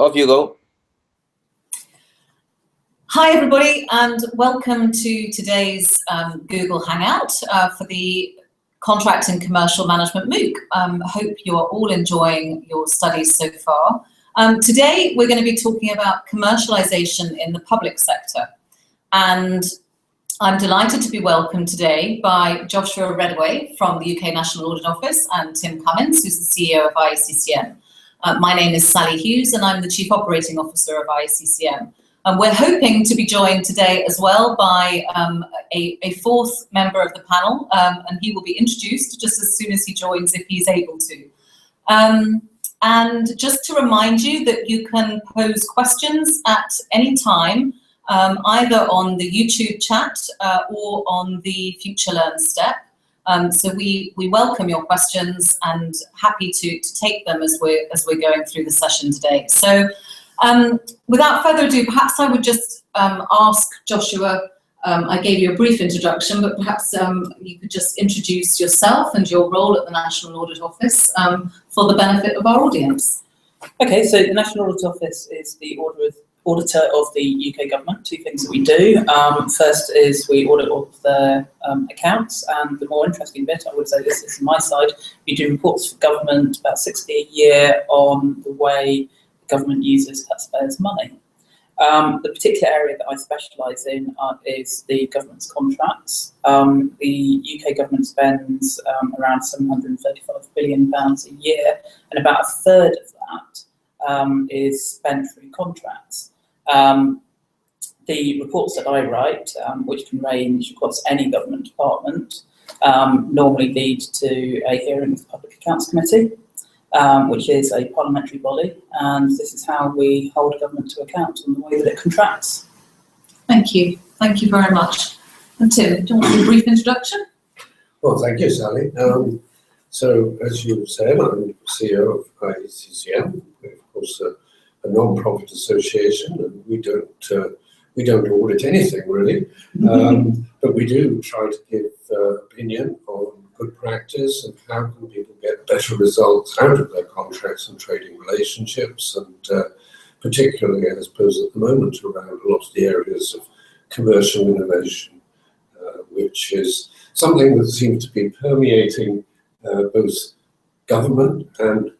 Off you go. Hi everybody, and welcome to today's Google Hangout for the Contract and Commercial Management MOOC. Hope you are all enjoying your studies so far. Today we're going to be talking about commercialization in the public sector, and I'm delighted to be welcomed today by Joshua Redway from the UK National Audit Office and Tim Cummins, who's the CEO of IACCM. My name is Sally Hughes and I'm the Chief Operating Officer of IACCM. We're hoping to be joined today as well by a fourth member of the panel, and he will be introduced just as soon as he joins if he's able to. And just to remind you that you can pose questions at any time, either on the YouTube chat or on the Future Learn step. So we welcome your questions and happy to take them as we're going through the session today. So without further ado, perhaps I would just ask Joshua, I gave you a brief introduction, but perhaps you could just introduce yourself and your role at the National Audit Office for the benefit of our audience. Okay, so the National Audit Office is the auditor of the UK government. Two things that we do. First is we audit all of the accounts, and the more interesting bit, I would say this is on my side, we do reports for government, about 60 a year, on the way the government uses taxpayers' money. The particular area that I specialise in is the government's contracts. The UK government spends around £735 billion a year, and about a third of that is spent through contracts. The reports that I write, which can range across any government department, normally lead to a hearing with the Public Accounts Committee, which is a parliamentary body, and this is how we hold government to account on the way that it contracts. Thank you very much. And Tim, do you want a brief introduction? Well, thank you, Sally. So, as you said, I'm the CEO of IACCM. We're, of course, a non-profit association, and we don't audit anything really, but we do try to give opinion on good practice and how can people get better results out of their contracts and trading relationships, and particularly, I suppose, at the moment around a lot of the areas of commercial innovation, which is something that seems to be permeating both government and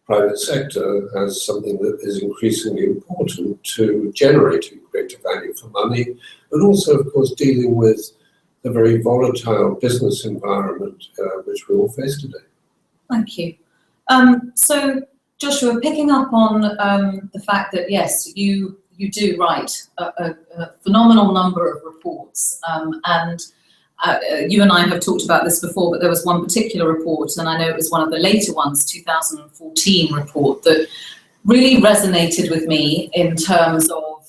private sector as something that is increasingly important to generating greater value for money, but also, of course, dealing with the very volatile business environment which we all face today. Thank you. So, Joshua, picking up on the fact that, yes, you do write a phenomenal number of reports, and you and I have talked about this before, but there was one particular report, and I know it was one of the later ones, 2014 report, that really resonated with me in terms of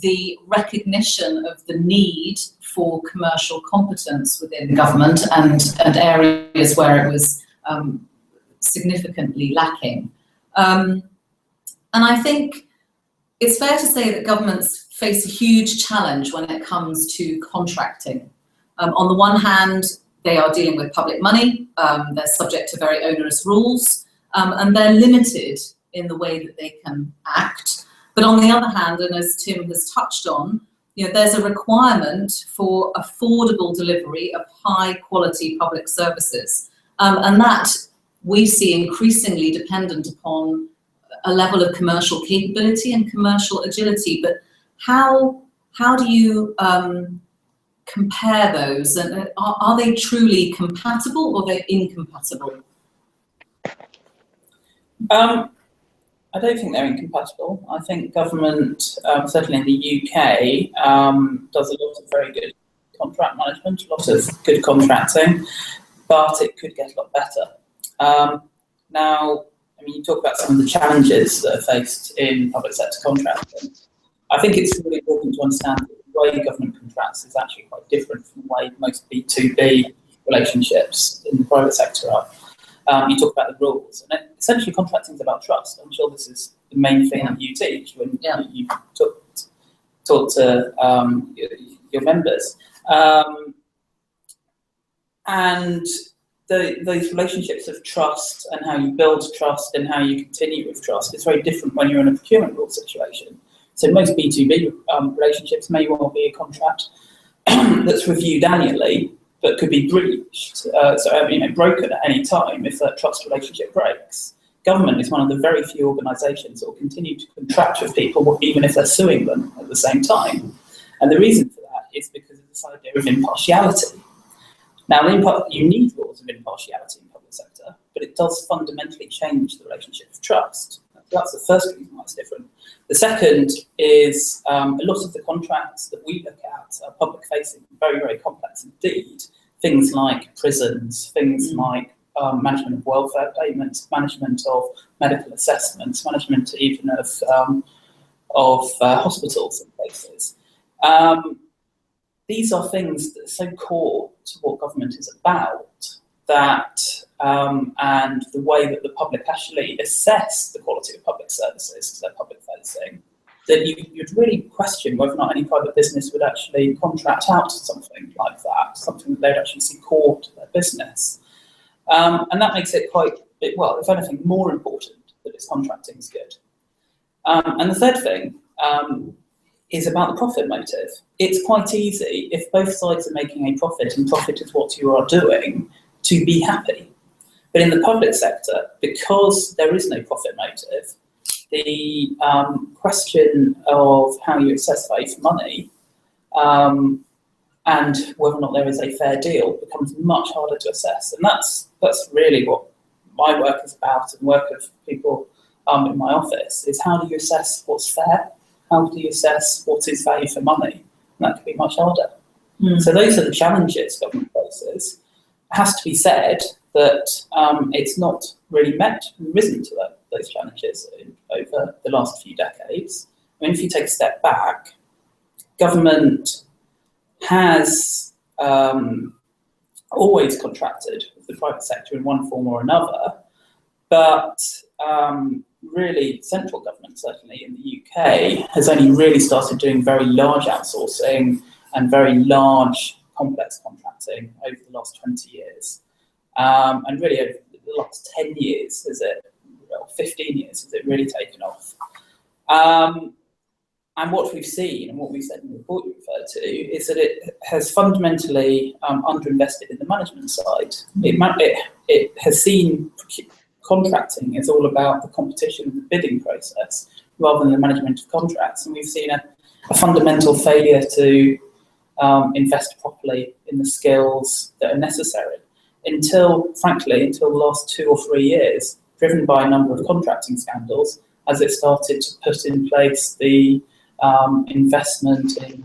the recognition of the need for commercial competence within government and areas where it was significantly lacking. And I think it's fair to say that governments face a huge challenge when it comes to contracting. On the one hand, they are dealing with public money, they're subject to very onerous rules, and they're limited in the way that they can act. But on the other hand, and as Tim has touched on, there's a requirement for affordable delivery of high quality public services. And that we see increasingly dependent upon a level of commercial capability and commercial agility. But how do you compare those, and are they truly compatible or they're incompatible? I don't think they're incompatible. I think government, certainly in the UK, does a lot of very good contract management, a lot of good contracting, but it could get a lot better. Now, I mean, you talk about some of the challenges that are faced in public sector contracting. I think it's really important to understand that the way government contracts is actually quite different from the way most B2B relationships in the private sector are. You talk about the rules, and essentially contracting is about trust. I'm sure this is the main thing that you teach when you talk to your members. And those relationships of trust and how you build trust and how you continue with trust is very different when you're in a procurement rule situation. So most B2B relationships may well be a contract that's reviewed annually, but could be breached, broken at any time if that trust relationship breaks. Government is one of the very few organisations that will continue to contract with people even if they're suing them at the same time. And the reason for that is because of this idea of impartiality. Now, you need rules of impartiality in the public sector, but it does fundamentally change the relationship of trust. That's the first reason why it's different. The second is a lot of the contracts that we look at are public-facing, very, very complex indeed. Things like prisons, things like management of welfare payments, management of medical assessments, management even of hospitals and places. These are things that are so core to what government is about that, and the way that the public actually assess the quality of public services, because they're public facing, that you'd really question whether or not any private business would actually contract out something like that, something that they'd actually see core to their business. And that makes it quite, well, if anything, more important that its contracting is good. And the third thing is about the profit motive. It's quite easy, if both sides are making a profit and profit is what you are doing, to be happy. But in the public sector, because there is no profit motive, the question of how you assess value for money and whether or not there is a fair deal becomes much harder to assess. And that's really what my work is about, and work of people in my office, is how do you assess what's fair? How do you assess what is value for money? And that can be much harder. So those are the challenges government faces. It has to be said that it's not really risen to those challenges over the last few decades. I mean, if you take a step back, government has always contracted with the private sector in one form or another, but really central government, certainly in the UK, has only really started doing very large outsourcing and very large complex contracting over the last 20 years. And really over the last 10 years, 15 years, has it really taken off. And what we've seen, and what we've said in the report you referred to, is that it has fundamentally underinvested in the management side. It has seen contracting is all about the competition and the bidding process rather than the management of contracts. And we've seen a fundamental failure to invest properly in the skills that are necessary frankly, until the last 2 or 3 years, driven by a number of contracting scandals, as it started to put in place the investment in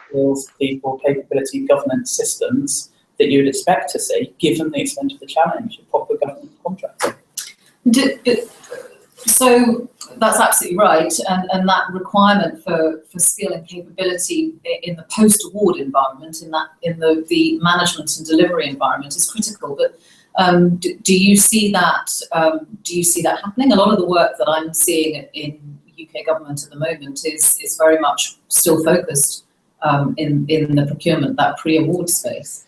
skills, people, capability, governance systems that you would expect to see, given the extent of the challenge of proper government contracting. So that's absolutely right, and that requirement for skill and capability in the post-award environment, in the management and delivery environment, is critical. But do you see that? Happening? A lot of the work that I'm seeing in UK government at the moment is very much still focused in the procurement, that pre-award space.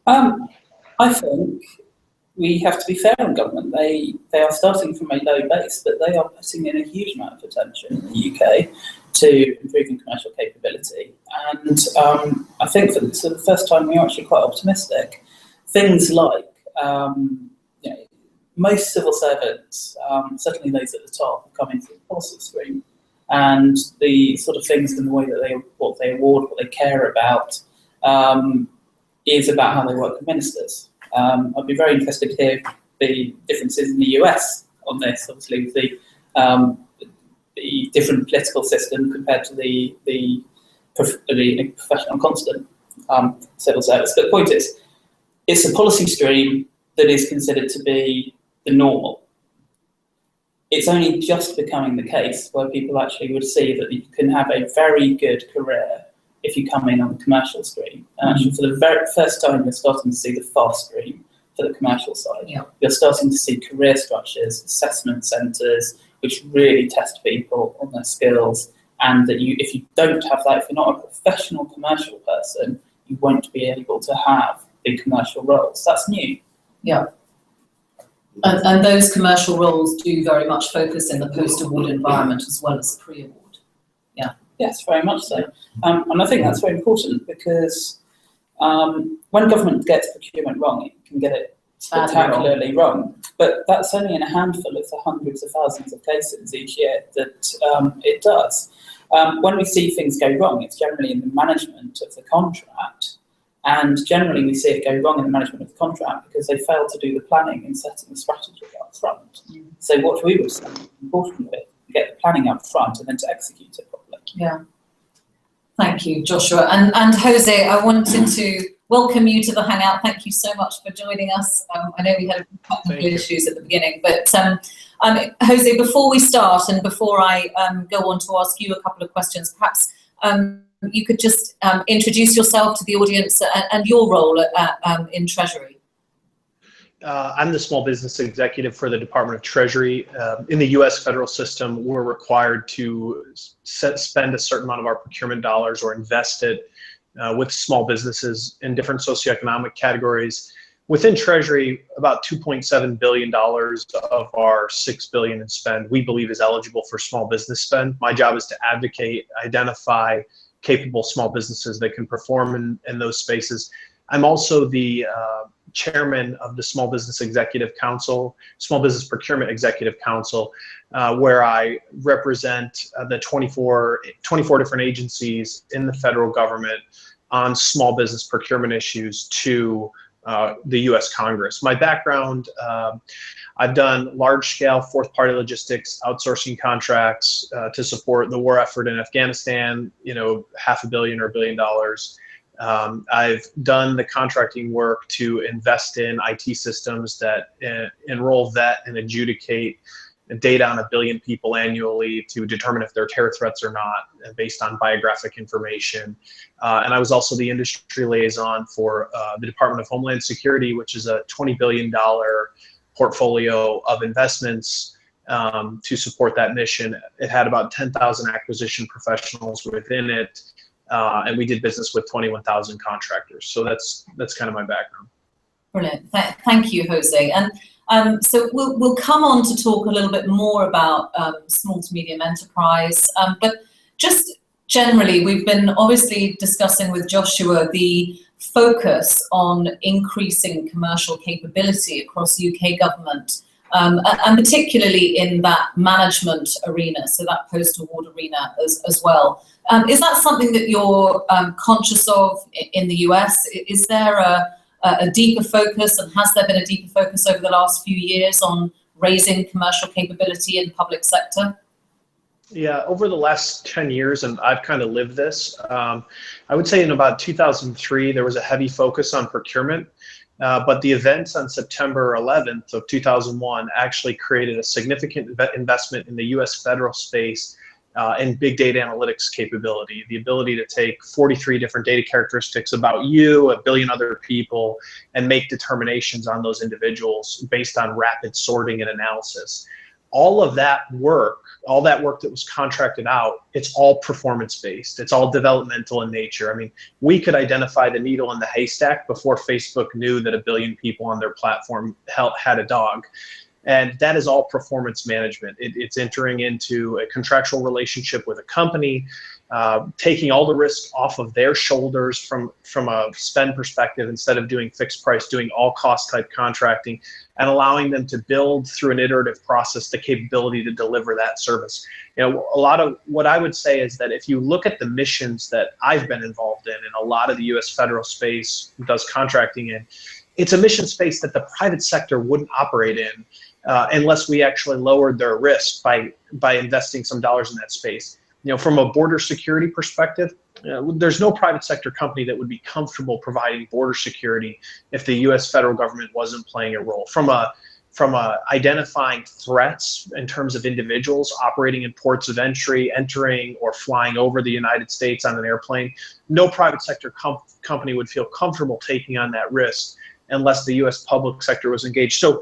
I think we have to be fair on government. They are starting from a low base, but they are putting in a huge amount of attention in the UK to improving commercial capability. And I think for the first time, we're actually quite optimistic. Things like, most civil servants, certainly those at the top, come into the policy stream, and the sort of things in the way that what they award, what they care about, is about how they work with ministers. I'd be very interested to hear the differences in the US on this, obviously with the different political system compared to the professional constant civil service. But the point is, it's a policy stream that is considered to be the normal. It's only just becoming the case where people actually would see that you can have a very good career if you come in on the commercial stream. And actually, for the very first time, you're starting to see the fast stream for the commercial side. Yeah. You're starting to see career structures, assessment centres, which really test people on their skills. And that if you don't have that, if you're not a professional commercial person, you won't be able to have big commercial roles. That's new. Yeah. And those commercial roles do very much focus in the post-award environment as well as pre-award. Yeah. Yes, very much so. And I think that's very important because when government gets procurement wrong, it can get it spectacularly wrong. But that's only in a handful of the hundreds of thousands of cases each year that it does. When we see things go wrong, it's generally in the management of the contract. And generally we see it go wrong in the management of the contract because they fail to do the planning and setting the strategy up front. So what we would say, importantly, get the planning up front and then to execute it properly. Yeah. Thank you, Joshua. And Jose, I wanted to welcome you to the Hangout. Thank you so much for joining us. I know we had a few technical issues at the beginning, but Jose, before we start and before I go on to ask you a couple of questions, perhaps you could just introduce yourself to the audience and your role in Treasury. I'm the small business executive for the Department of Treasury. In the U.S. federal system, we're required to spend a certain amount of our procurement dollars or invest it with small businesses in different socioeconomic categories. Within Treasury, about $2.7 billion of our $6 billion in spend we believe is eligible for small business spend. My job is to advocate, identify capable small businesses that can perform in those spaces. I'm also the chairman of the Small Business Executive Council, Small Business Procurement Executive Council, where I represent the 24 different agencies in the federal government on small business procurement issues to the U.S. Congress. My background, I've done large-scale fourth-party logistics outsourcing contracts to support the war effort in Afghanistan, $500 million or $1 billion. I've done the contracting work to invest in IT systems that enroll, vet, and adjudicate data on 1 billion people annually to determine if they're terror threats or not, based on biographic information. And I was also the industry liaison for the Department of Homeland Security, which is a $20 billion portfolio of investments to support that mission. It had about 10,000 acquisition professionals within it. And we did business with 21,000 contractors. So that's kind of my background. Brilliant. Thank you, Jose. And so we'll come on to talk a little bit more about small to medium enterprise. But just generally, we've been obviously discussing with Joshua the focus on increasing commercial capability across UK government, and particularly in that management arena, so that post-award arena as well. Is that something that you're conscious of in the US? Is there a deeper focus, and has there been a deeper focus over the last few years on raising commercial capability in the public sector? Yeah, over the last 10 years, and I've kind of lived this, I would say in about 2003, there was a heavy focus on procurement. But the events on September 11th of 2001 actually created a significant investment in the US federal space and big data analytics capability, the ability to take 43 different data characteristics about you, 1 billion other people, and make determinations on those individuals based on rapid sorting and analysis. All of that work, that was contracted out, it's all performance-based. It's all developmental in nature. I mean, we could identify the needle in the haystack before Facebook knew that 1 billion people on their platform had a dog. And that is all performance management. It's entering into a contractual relationship with a company, taking all the risk off of their shoulders from a spend perspective, instead of doing fixed price, doing all cost type contracting, and allowing them to build through an iterative process the capability to deliver that service. A lot of what I would say is that if you look at the missions that I've been involved in a lot of the US federal space does contracting in, it's a mission space that the private sector wouldn't operate in unless we actually lowered their risk by investing some dollars in that space. From a border security perspective, there's no private sector company that would be comfortable providing border security if the U.S. federal government wasn't playing a role. From identifying threats in terms of individuals operating in ports of entry, entering or flying over the United States on an airplane, no private sector company would feel comfortable taking on that risk unless the U.S. public sector was engaged. So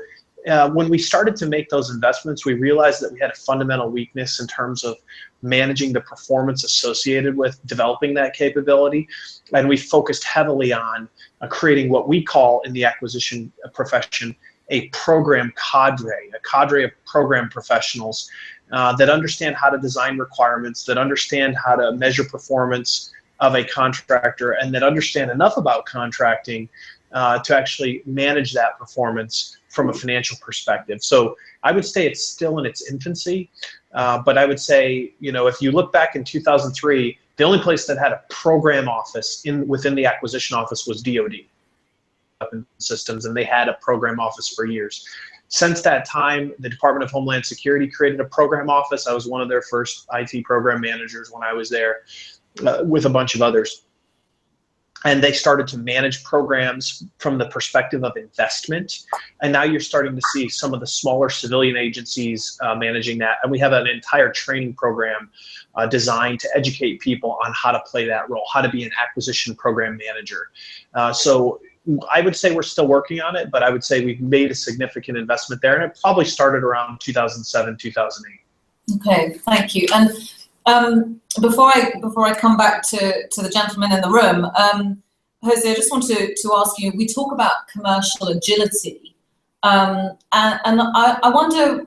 when we started to make those investments, we realized that we had a fundamental weakness in terms of managing the performance associated with developing that capability. And we focused heavily on creating what we call in the acquisition profession a program cadre, a cadre of program professionals that understand how to design requirements, that understand how to measure performance of a contractor, and that understand enough about contracting to actually manage that performance from a financial perspective. So I would say it's still in its infancy, but I would say, you know, if you look back in 2003, the only place that had a program office within the acquisition office was DoD systems, and they had a program office for years. Since that time, the Department of Homeland Security created a program office. I was one of their first IT program managers when I was there, with a bunch of others. And they started to manage programs from the perspective of investment. And now you're starting to see some of the smaller civilian agencies managing that. And we have an entire training program designed to educate people on how to play that role, how to be an acquisition program manager. So I would say we're still working on it, but I would say we've made a significant investment there. And it probably started around 2007, 2008. Okay, thank you. And before I come back to the gentleman in the room, Jose, I just want to ask you, we talk about commercial agility, and I wonder,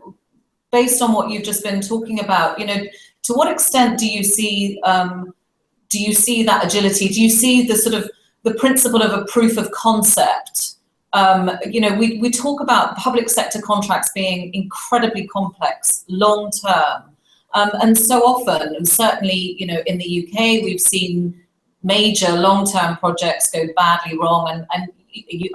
based on what you've just been talking about, you know, to what extent do you see that agility? Do you see the sort of the principle of a proof of concept? You know, we talk about public sector contracts being incredibly complex, long term. And so often, and certainly, you know, in the UK, we've seen major long-term projects go badly wrong, and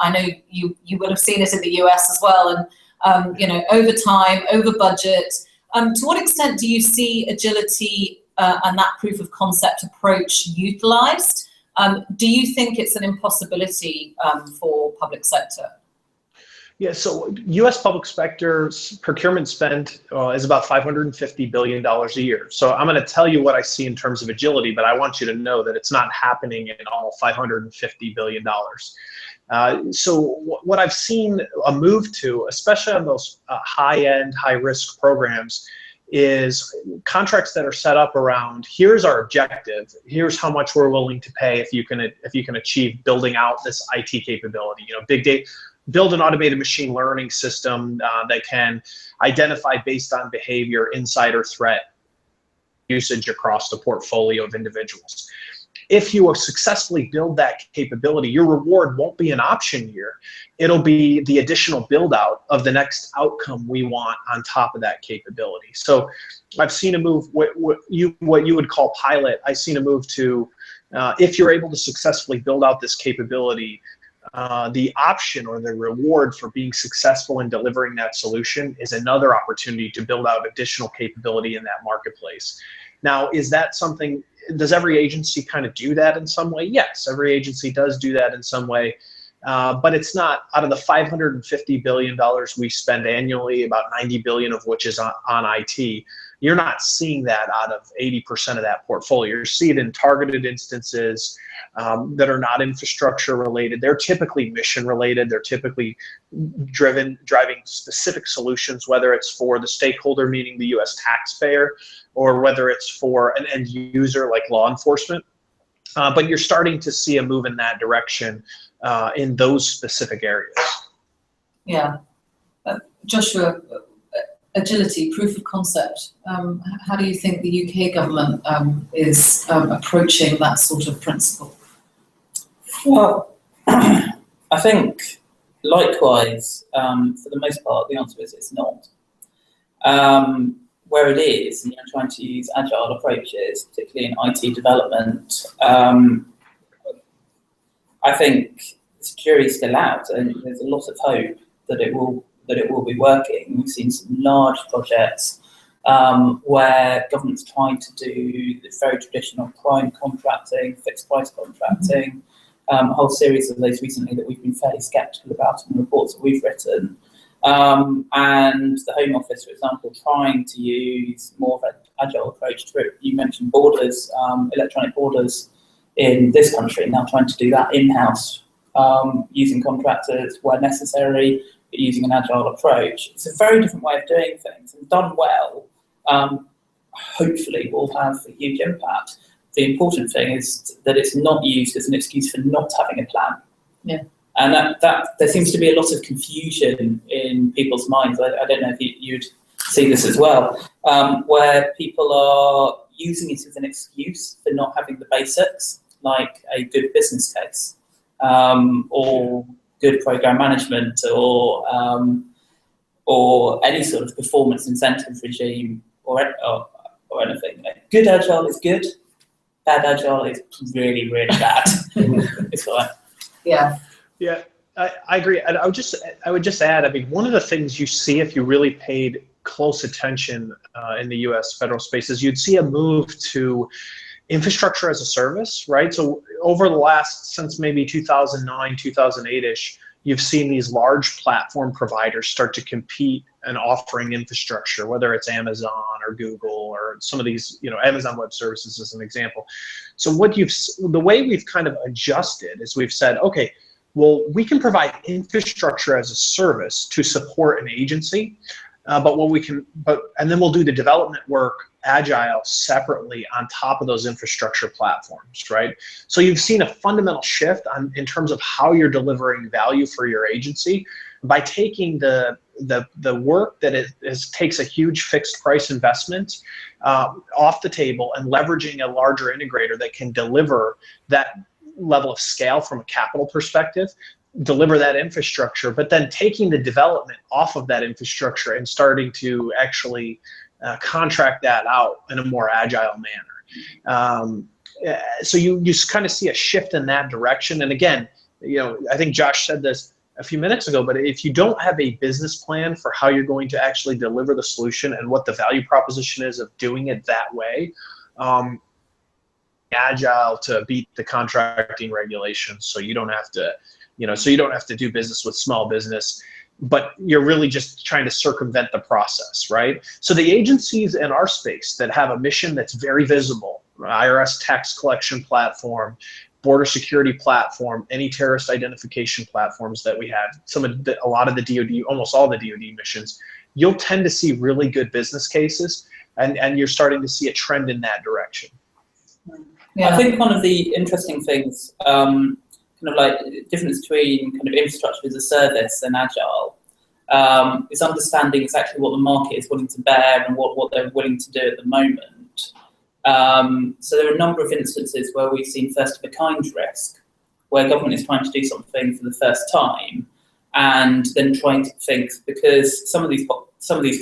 I know you will have seen it in the US as well, and you know, over time, over budget. To what extent do you see agility and that proof of concept approach utilised? Do you think it's an impossibility for public sector? Yeah, so U.S. public sector's procurement spend is about $550 billion a year. So I'm going to tell you what I see in terms of agility, but I want you to know that it's not happening in all $550 billion. So what I've seen a move to, especially on those high-end, high-risk programs, is contracts that are set up around, here's our objective, here's how much we're willing to pay if you can achieve building out this IT capability. You know, big data. Build an automated machine learning system that can identify based on behavior, insider threat usage across the portfolio of individuals. If you will successfully build that capability, your reward won't be an option year. It'll be the additional build out of the next outcome we want on top of that capability. So I've seen a move, what you would call pilot, I've seen a move to, if you're able to successfully build out this capability, the option or the reward for being successful in delivering that solution is another opportunity to build out additional capability in that marketplace. Now, is that something, does every agency kind of do that in some way? Yes, every agency does do that in some way, but it's not, out of the $550 billion we spend annually, about $90 billion of which is on IT, you're not seeing that out of 80% of that portfolio. You see it in targeted instances that are not infrastructure related. They're typically mission related. They're typically driving specific solutions, whether it's for the stakeholder, meaning the US taxpayer, or whether it's for an end user like law enforcement. But you're starting to see a move in that direction in those specific areas. Yeah. Joshua, agility, proof of concept. How do you think the UK government is approaching that sort of principle? Well, I think likewise, for the most part, the answer is it's not. Where it is, and you're trying to use agile approaches, particularly in IT development, I think the jury's still out, and there's a lot of hope that it will be working. We've seen some large projects where government's trying to do the very traditional prime contracting, fixed price contracting, a whole series of those recently that we've been fairly sceptical about in the reports that we've written. And the Home Office, for example, trying to use more of an agile approach to it. You mentioned borders, electronic borders in this country, now trying to do that in-house, using contractors where necessary, using an agile approach. It's a very different way of doing things, and done well, hopefully will have a huge impact. The important thing is that it's not used as an excuse for not having a plan. Yeah. And that there seems to be a lot of confusion in people's minds. I don't know if you'd see this as well, where people are using it as an excuse for not having the basics, like a good business case, or good program management, or any sort of performance incentive regime, or anything. Good agile is good. Bad agile is really, really bad. It's fine. Yeah. Yeah, I agree. And I would just add, I mean, one of the things you see if you really paid close attention in the US federal space is you'd see a move to infrastructure as a service, right? So over the last, since maybe 2009, 2008-ish, you've seen these large platform providers start to compete and offering infrastructure, whether it's Amazon or Google or some of these, Amazon Web Services as an example. So the way we've kind of adjusted is we've said, okay, well, we can provide infrastructure as a service to support an agency, and then we'll do the development work agile separately on top of those infrastructure platforms, right? So you've seen a fundamental shift in terms of how you're delivering value for your agency by taking the work that takes a huge fixed price investment off the table and leveraging a larger integrator that can deliver that level of scale from a capital perspective, deliver that infrastructure, but then taking the development off of that infrastructure and starting to actually contract that out in a more agile manner. So you kind of see a shift in that direction. And again, I think Josh said this a few minutes ago, but if you don't have a business plan for how you're going to actually deliver the solution and what the value proposition is of doing it that way, agile to beat the contracting regulations, so you don't have to do business with small business, but you're really just trying to circumvent the process, right? So the agencies in our space that have a mission that's very visible, IRS tax collection platform, border security platform, any terrorist identification platforms that we have, a lot of the DoD, almost all the DoD missions, you'll tend to see really good business cases, and you're starting to see a trend in that direction. Yeah. I think one of the interesting things, kind of like the difference between kind of infrastructure as a service and agile, is understanding exactly what the market is willing to bear and what they're willing to do at the moment. So there are a number of instances where we've seen first-of-a-kind risk, where government is trying to do something for the first time, and then trying to think, because some of these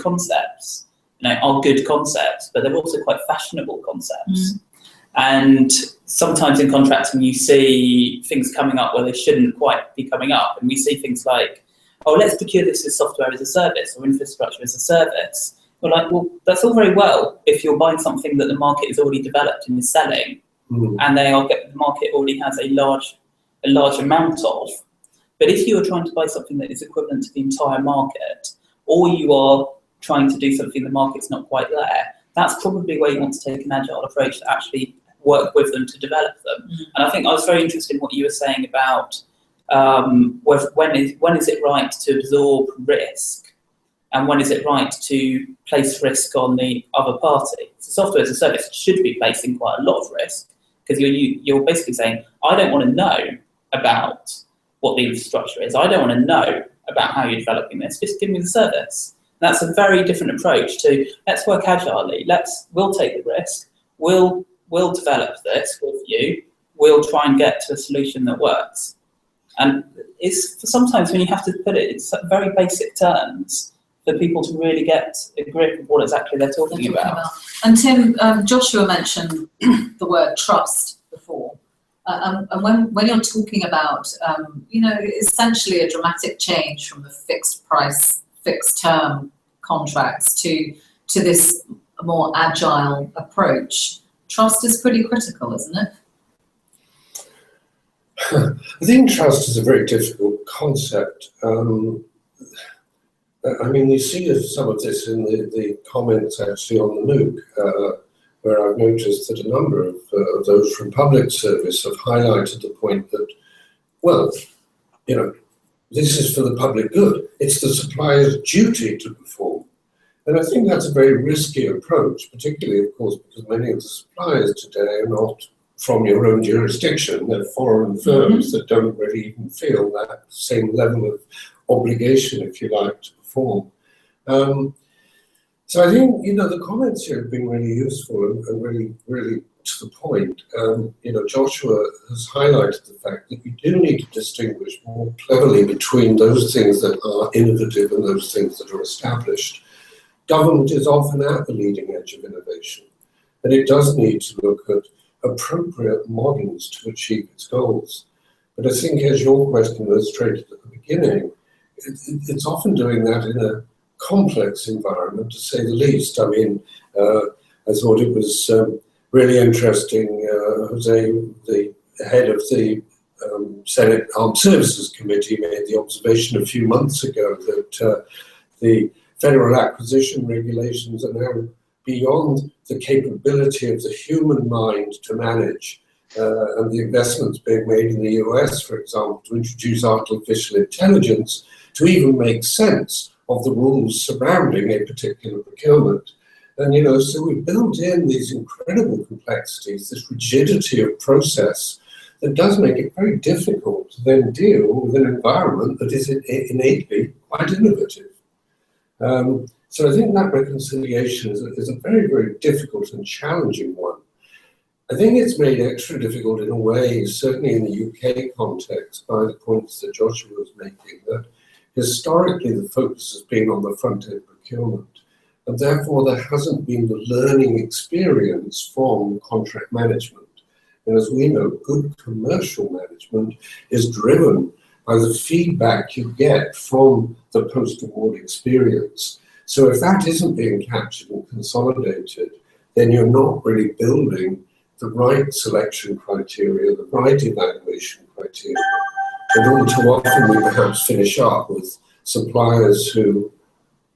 concepts, are good concepts, but they're also quite fashionable concepts. And sometimes in contracting, you see things coming up where they shouldn't quite be coming up. And we see things like, oh, let's procure this as software as a service or infrastructure as a service. We're like, well, that's all very well if you're buying something that the market is already developed and is selling, and the market already has a large amount of. But if you are trying to buy something that is equivalent to the entire market, or you are trying to do something the market's not quite there, that's probably where you want to take an agile approach to actually work with them to develop them. And I think I was very interested in what you were saying about when is it right to absorb risk, and when is it right to place risk on the other party. So software as a service should be placing quite a lot of risk, because you're basically saying, I don't want to know about what the infrastructure is. I don't want to know about how you're developing this. Just give me the service. And that's a very different approach to, let's work agilely. We'll take the risk. We'll develop this with you. We'll try and get to a solution that works. And it's sometimes when you have to put it in very basic terms for people to really get a grip of what exactly they're talking about. And Tim, Joshua mentioned the word trust before. And when you're talking about, essentially a dramatic change from the fixed price, fixed term contracts to this more agile approach, trust is pretty critical, isn't it? I think trust is a very difficult concept. You see some of this in the comments actually on the MOOC, where I've noticed that a number of those from public service have highlighted the point that, this is for the public good. It's the supplier's duty to perform. And I think that's a very risky approach, particularly, of course, because many of the suppliers today are not from your own jurisdiction. They're foreign firms that don't really even feel that same level of obligation, if you like, to perform. So I think, the comments here have been really useful and really, really to the point. Joshua has highlighted the fact that you do need to distinguish more cleverly between those things that are innovative and those things that are established. Government is often at the leading edge of innovation, and it does need to look at appropriate models to achieve its goals. But I think, as your question illustrated at the beginning, it's often doing that in a complex environment, to say the least. I mean, I thought it was really interesting, Jose, the head of the Senate Armed Services Committee, made the observation a few months ago that the federal acquisition regulations are now beyond the capability of the human mind to manage, and the investments being made in the US, for example, to introduce artificial intelligence to even make sense of the rules surrounding a particular procurement. And, so we've built in these incredible complexities, this rigidity of process that does make it very difficult to then deal with an environment that is innately quite innovative. So I think that reconciliation is a very, very difficult and challenging one. I think it's made extra difficult in a way, certainly in the UK context, by the points that Joshua was making, that historically the focus has been on the front-end procurement, and therefore there hasn't been the learning experience from contract management. And as we know, good commercial management is driven by the feedback you get from the post-award experience. So if that isn't being captured and consolidated, then you're not really building the right selection criteria, the right evaluation criteria. And all too often we perhaps finish up with suppliers who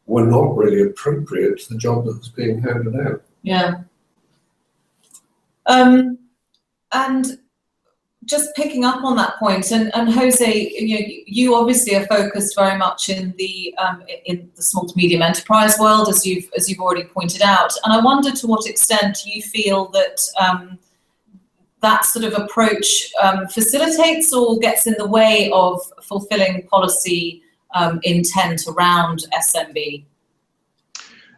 were not really appropriate to the job that was being handed out. Yeah. And just picking up on that point, and Jose, you obviously are focused very much in the small to medium enterprise world, as you've already pointed out. And I wonder to what extent you feel that that sort of approach facilitates or gets in the way of fulfilling policy intent around SMB.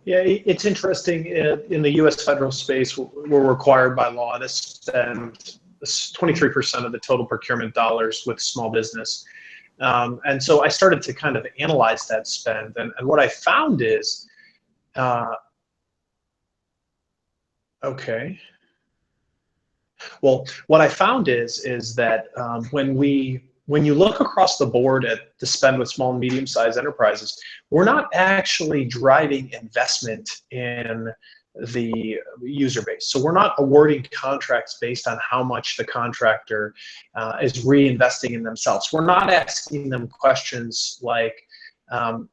Yeah, it's interesting. In the U.S. federal space, we're required by law to spend 23% of the total procurement dollars with small business. And so I started to kind of analyze that spend. And what I found is, okay. Well, what I found is that when you look across the board at the spend with small and medium-sized enterprises, we're not actually driving investment in the user base. So we're not awarding contracts based on how much the contractor is reinvesting in themselves. We're not asking them questions like,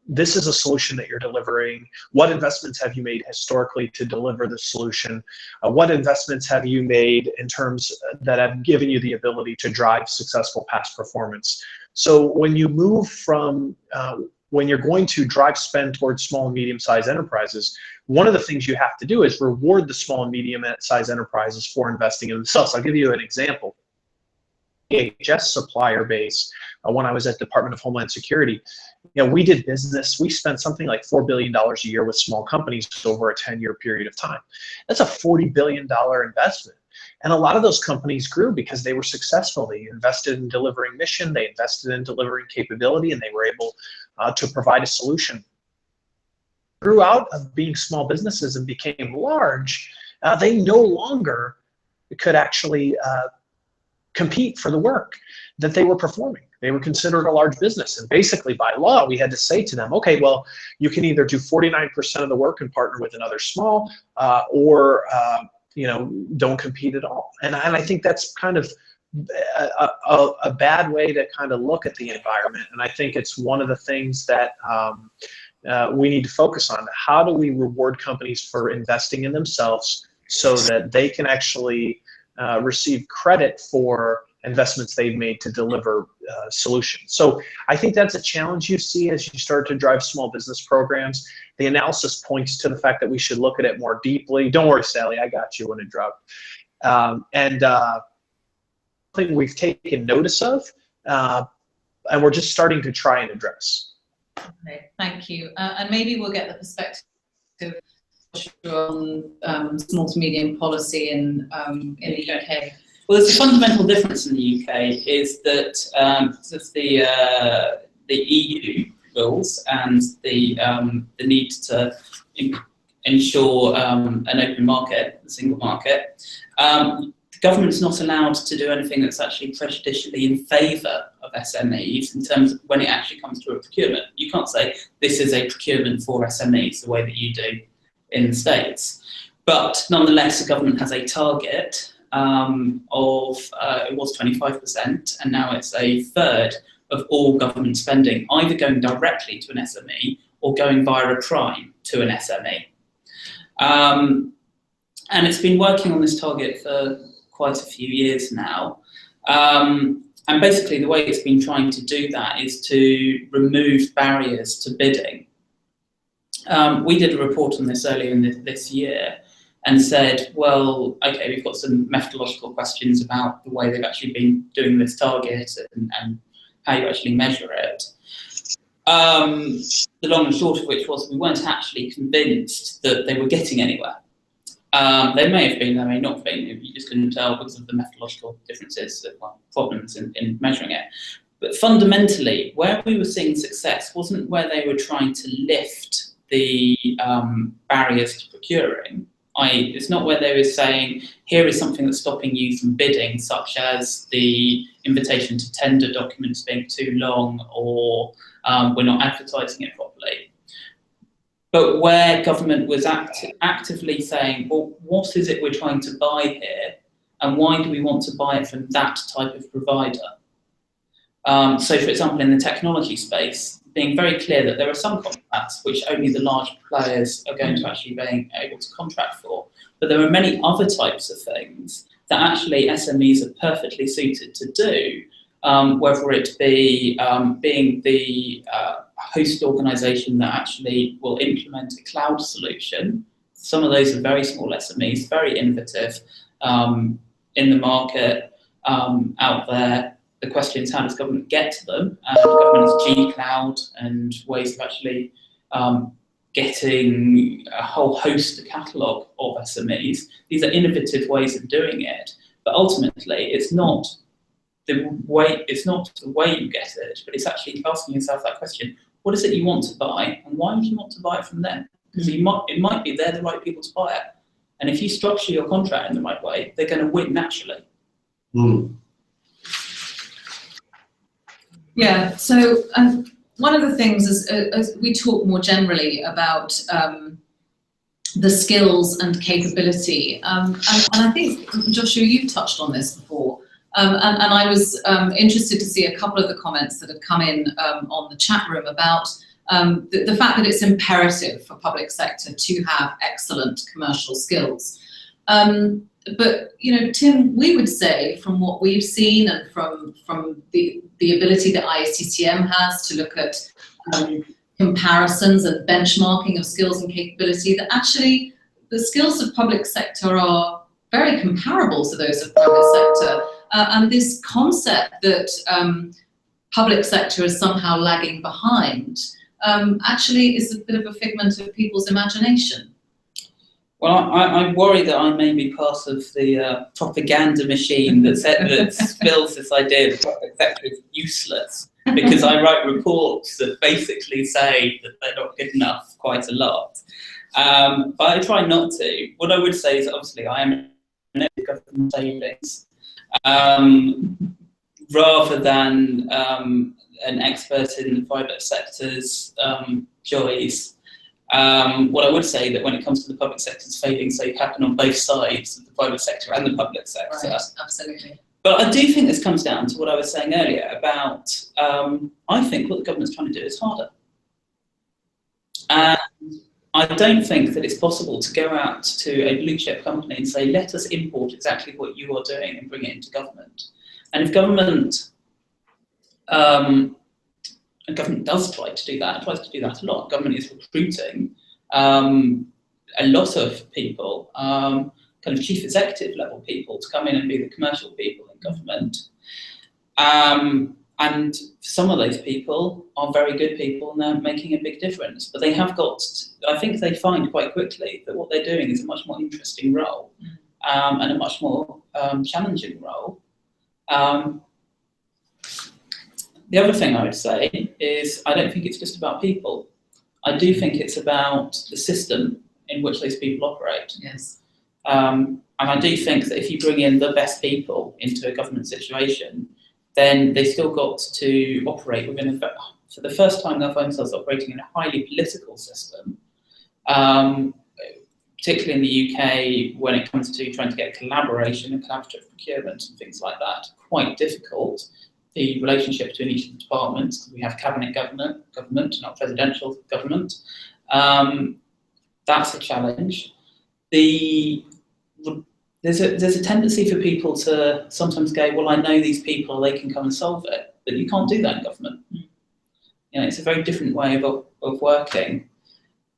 this is a solution that you're delivering. What investments have you made historically to deliver the solution? What investments have you made in terms that have given you the ability to drive successful past performance? So when you move from, when you're going to drive spend towards small and medium-sized enterprises, one of the things you have to do is reward the small and medium-sized enterprises for investing in themselves. I'll give you an example. HS supplier base, when I was at Department of Homeland Security, we did business. We spent something like $4 billion a year with small companies over a 10-year period of time. That's a $40 billion investment. And a lot of those companies grew because they were successful. They invested in delivering mission, they invested in delivering capability, and they were able to provide a solution. Grew out of being small businesses and became large, they no longer could actually compete for the work that they were performing. They were considered a large business. And basically by law, we had to say to them, okay, well, you can either do 49% of the work and partner with another small, or don't compete at all. And I think that's kind of a bad way to kind of look at the environment. And I think it's one of the things that we need to focus on. How do we reward companies for investing in themselves so that they can actually receive credit for investments they've made to deliver solutions. So I think that's a challenge you see as you start to drive small business programs. The analysis points to the fact that we should look at it more deeply. Don't worry, Sally, I got you when it dropped. Something we've taken notice of, and we're just starting to try and address. Okay, thank you. And maybe we'll get the perspective on small to medium policy in the UK. Well, there's a fundamental difference in the UK is that the EU rules and the need to ensure an open market, a single market, the government's not allowed to do anything that's actually prejudicially in favour of SMEs in terms of when it actually comes to a procurement. You can't say this is a procurement for SMEs the way that you do in the States. But nonetheless, the government has a target of, it was 25%, and now it's a third of all government spending, either going directly to an SME or going via a prime to an SME. And it's been working on this target for quite a few years now. And basically the way it's been trying to do that is to remove barriers to bidding. We did a report on this earlier in this year and said, well, okay, we've got some methodological questions about the way they've actually been doing this target and how you actually measure it. The long and short of which was we weren't actually convinced that they were getting anywhere. They may have been, they may not have been, you just couldn't tell because of the methodological differences, problems in measuring it. But fundamentally, where we were seeing success wasn't where they were trying to lift the barriers to procuring. It's not where they were saying, here is something that's stopping you from bidding, such as the invitation to tender documents being too long, or we're not advertising it properly. But where government was actively saying, well, what is it we're trying to buy here, and why do we want to buy it from that type of provider? So, for example, in the technology space, being very clear that there are some contracts which only the large players are going to actually be able to contract for. But there are many other types of things that actually SMEs are perfectly suited to do, whether it be being the host organisation that actually will implement a cloud solution. Some of those are very small SMEs, very innovative in the market out there. The question is, how does government get to them? Government has G-Cloud and ways of actually getting a whole host, a catalogue of SMEs. These are innovative ways of doing it, but ultimately it's not the way you get it, but it's actually asking yourself that question: what is it you want to buy, and why would you want to buy it from them? Because it might be they're the right people to buy it, and if you structure your contract in the right way, they're going to win naturally. Mm. Yeah, so one of the things is, as we talk more generally about the skills and capability, and I think, Joshua, you've touched on this before, and I was interested to see a couple of the comments that have come in on the chat room about the fact that it's imperative for public sector to have excellent commercial skills. But, you know, Tim, we would say from what we've seen and from the ability that IACCM has to look at comparisons and benchmarking of skills and capability, that actually the skills of public sector are very comparable to those of private sector. And this concept that public sector is somehow lagging behind actually is a bit of a figment of people's imagination. Well, I worry that I may be part of the propaganda machine that spills this idea that public sector is useless, because I write reports that basically say that they're not good enough quite a lot. But I try not to. What I would say is, obviously, I am in government savings rather than an expert in the private sector's joys. What I would say that when it comes to the public sector's savings, they happen on both sides of the private sector and the public sector. Right, absolutely. But I do think this comes down to what I was saying earlier about, I think what the government's trying to do is harder. And I don't think that it's possible to go out to a blue chip company and say, let us import exactly what you are doing and bring it into government. And if government and government does try to do that, it tries to do that a lot. Government is recruiting a lot of people, kind of chief executive level people, to come in and be the commercial people in government. And some of those people are very good people and they're making a big difference. But they have got, I think they find quite quickly that what they're doing is a much more interesting role and a much more challenging role. The other thing I would say is I don't think it's just about people. I do think it's about the system in which those people operate. Yes. And I do think that if you bring in the best people into a government situation, then they still got to operate within for the first time they'll find themselves operating in a highly political system, particularly in the UK when it comes to trying to get collaboration and collaborative procurement and things like that. Quite difficult. The relationship between each of the departments, we have cabinet government, not presidential government. That's a challenge. There's a tendency for people to sometimes go, well, I know these people, they can come and solve it, but you can't do that in government. You know, it's a very different way of working.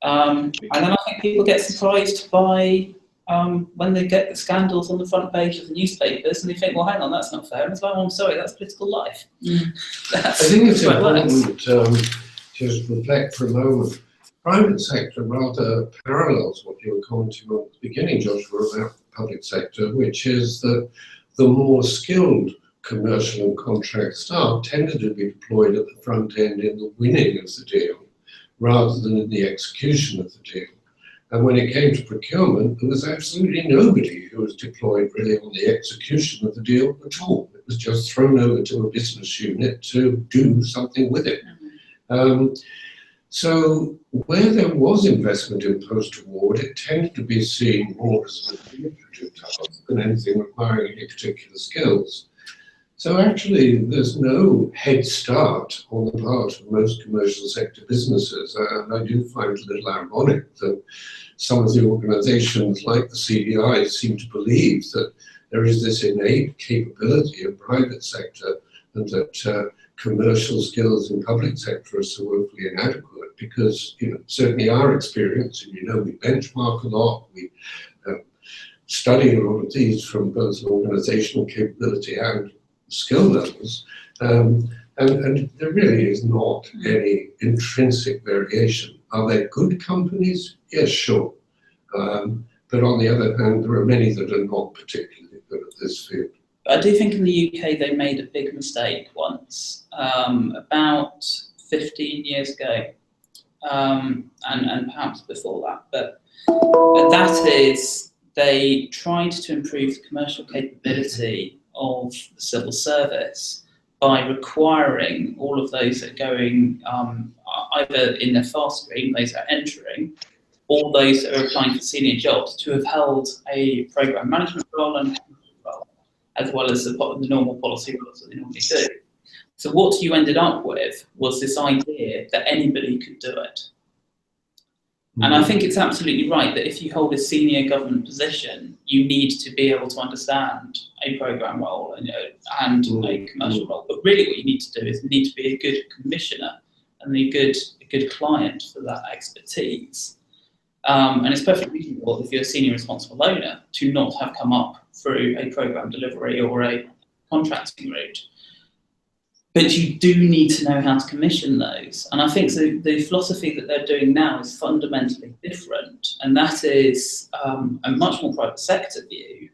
And then I think people get surprised by when they get the scandals on the front page of the newspapers and they think, well, hang on, that's not fair. And it's like, oh, I'm sorry, that's political life. I think it's important just reflect for a moment. Private sector rather parallels what you were commenting on at the beginning, Joshua, about public sector, which is that the more skilled commercial and contract staff tended to be deployed at the front end in the winning of the deal rather than in the execution of the deal. And when it came to procurement, there was absolutely nobody who was deployed really on the execution of the deal at all. It was just thrown over to a business unit to do something with it. So where there was investment in post-award, it tended to be seen more as an administrative task than anything requiring any particular skills. So actually, there's no head start on the part of most commercial sector businesses. And I do find it a little ironic that some of the organizations like the CDI seem to believe that there is this innate capability of private sector and that commercial skills in public sector are so woefully inadequate, because certainly our experience, and we benchmark a lot, we study a lot of these from both organizational capability and skill levels, and there really is not any intrinsic variation. Are there good companies? Yes, sure. But on the other hand, there are many that are not particularly good at this field. I do think in the UK they made a big mistake once, about 15 years ago, and perhaps before that. But that is, they tried to improve the commercial capability of the civil service by requiring all of those that are going either in their fast stream, those that are entering, or those that are applying for senior jobs, to have held a program management role and role, as well as the normal policy roles that they normally do. So what you ended up with was this idea that anybody could do it. And I think it's absolutely right that if you hold a senior government position, you need to be able to understand a program role and a commercial role. But really what you need to do is you need to be a good commissioner and a good client for that expertise. And it's perfectly reasonable if you're a senior responsible owner to not have come up through a program delivery or a contracting route. But you do need to know how to commission those. And I think the philosophy that they're doing now is fundamentally different. And that is a much more private sector view.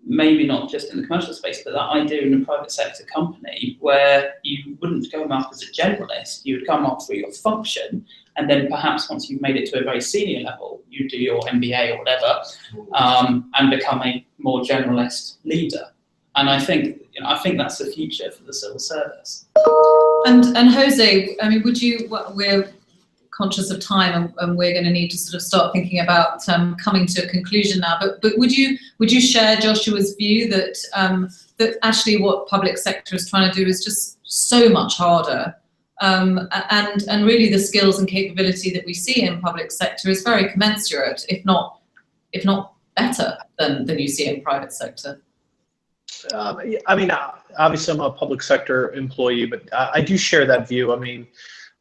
Maybe not just in the commercial space, but that idea in a private sector company where you wouldn't come up as a generalist, you would come up through your function. And then perhaps once you've made it to a very senior level, you do your MBA or whatever, and become a more generalist leader. And I think that's the future for the civil service. And Jose, I mean, we're conscious of time and we're going to need to sort of start thinking about coming to a conclusion now. But would you share Joshua's view that actually what public sector is trying to do is just so much harder, and really the skills and capability that we see in public sector is very commensurate, if not better than you see in private sector? I mean, obviously I'm a public sector employee, but I do share that view. I mean,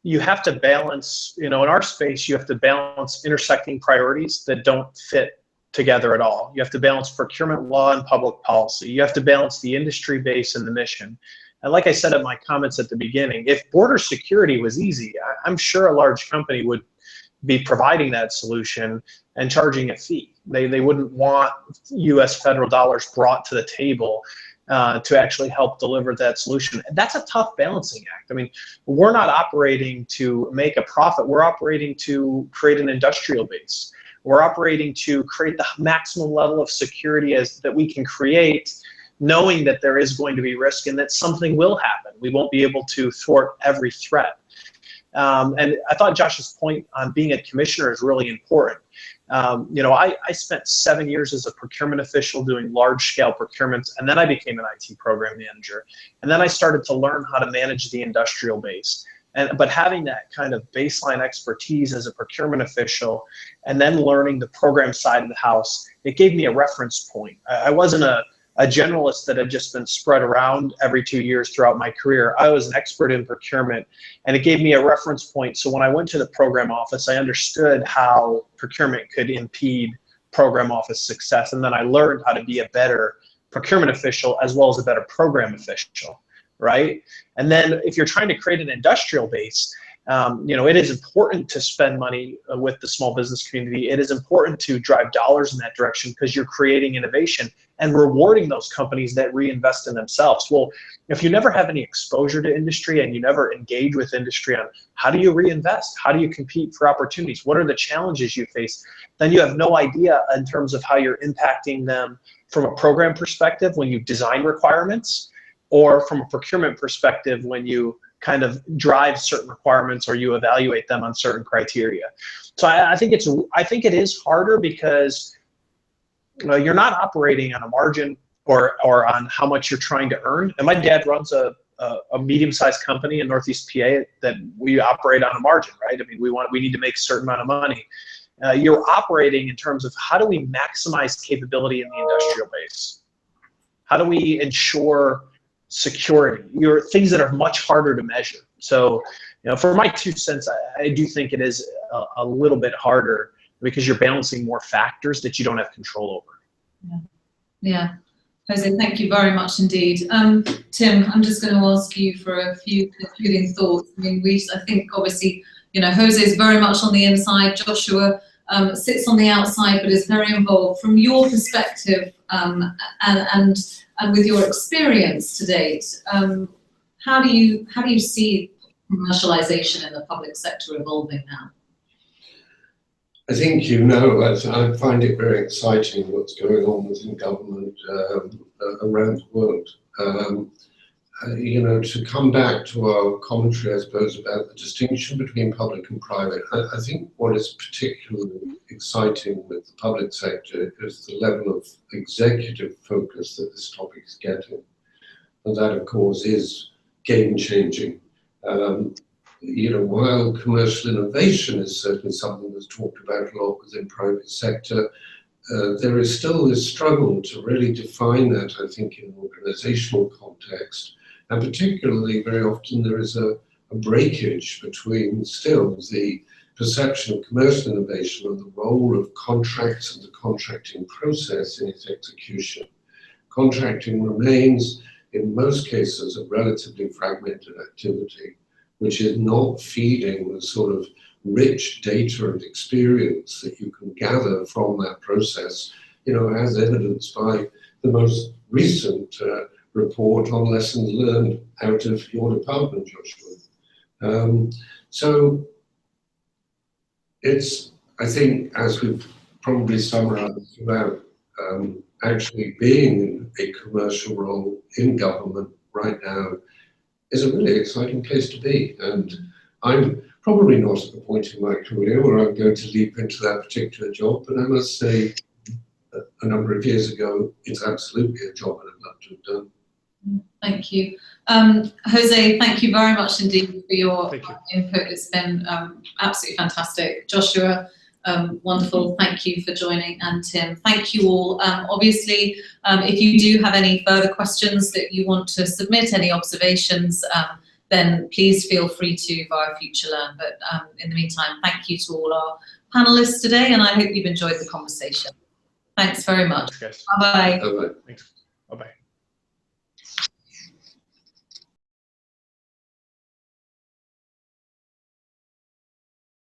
you have to balance, in our space, you have to balance intersecting priorities that don't fit together at all. You have to balance procurement law and public policy. You have to balance the industry base and the mission. And like I said in my comments at the beginning, if border security was easy, I'm sure a large company would be providing that solution and charging a fee. They wouldn't want US federal dollars brought to the table to actually help deliver that solution. And that's a tough balancing act. I mean, we're not operating to make a profit. We're operating to create an industrial base. We're operating to create the maximum level of security that we can create, knowing that there is going to be risk and that something will happen. We won't be able to thwart every threat. And I thought Josh's point on being a commissioner is really important. I spent 7 years as a procurement official doing large-scale procurements, and then I became an IT program manager. And then I started to learn how to manage the industrial base. But having that kind of baseline expertise as a procurement official and then learning the program side of the house, it gave me a reference point. I wasn't a generalist that had just been spread around every 2 years throughout my career. I was an expert in procurement, and it gave me a reference point. So when I went to the program office, I understood how procurement could impede program office success. And then I learned how to be a better procurement official as well as a better program official, right? And then if you're trying to create an industrial base, it is important to spend money with the small business community. It is important to drive dollars in that direction because you're creating innovation and rewarding those companies that reinvest in themselves. Well, if you never have any exposure to industry and you never engage with industry on how do you reinvest, how do you compete for opportunities, what are the challenges you face, then you have no idea in terms of how you're impacting them from a program perspective when you design requirements, or from a procurement perspective when you kind of drive certain requirements or you evaluate them on certain criteria. So I think it is harder because you're not operating on a margin or on how much you're trying to earn. And my dad runs a medium-sized company in Northeast PA that we operate on a margin, right? I mean, we need to make a certain amount of money. You're operating in terms of how do we maximize capability in the industrial base? How do we ensure security? Things that are much harder to measure. So, for my 2 cents, I do think it is a little bit harder because you're balancing more factors that you don't have control over. Yeah. Jose, thank you very much indeed. Tim, I'm just going to ask you for a few concluding thoughts. I mean, I think obviously, Jose is very much on the inside. Joshua sits on the outside, but is very involved. From your perspective, and with your experience to date, how do you see commercialization in the public sector evolving now? I think I find it very exciting what's going on within government around the world. To come back to our commentary, I suppose, about the distinction between public and private, I think what is particularly exciting with the public sector is the level of executive focus that this topic is getting. And that, of course, is game-changing. While commercial innovation is certainly something that's talked about a lot within private sector, there is still this struggle to really define that, I think, in an organizational context. And particularly, very often, there is a breakage between still the perception of commercial innovation and the role of contracts and the contracting process in its execution. Contracting remains, in most cases, a relatively fragmented activity, which is not feeding the sort of rich data and experience that you can gather from that process, as evidenced by the most recent report on lessons learned out of your department, Joshua. So I think, as we've probably summarized about actually being in a commercial role in government right now is a really exciting place to be. And I'm probably not at the point in my career where I'm going to leap into that particular job, but I must say a number of years ago, it's absolutely a job I'd love to have done. Thank you. Jose, thank you very much indeed for your input. It's been absolutely fantastic. Joshua, Wonderful. Thank you for joining, and Tim. Thank you all. Obviously, if you do have any further questions that you want to submit, any observations, then please feel free to via FutureLearn. But in the meantime, thank you to all our panelists today, and I hope you've enjoyed the conversation. Thanks very much. Thanks, guys. Bye-bye. Bye-bye. Thanks. Bye-bye.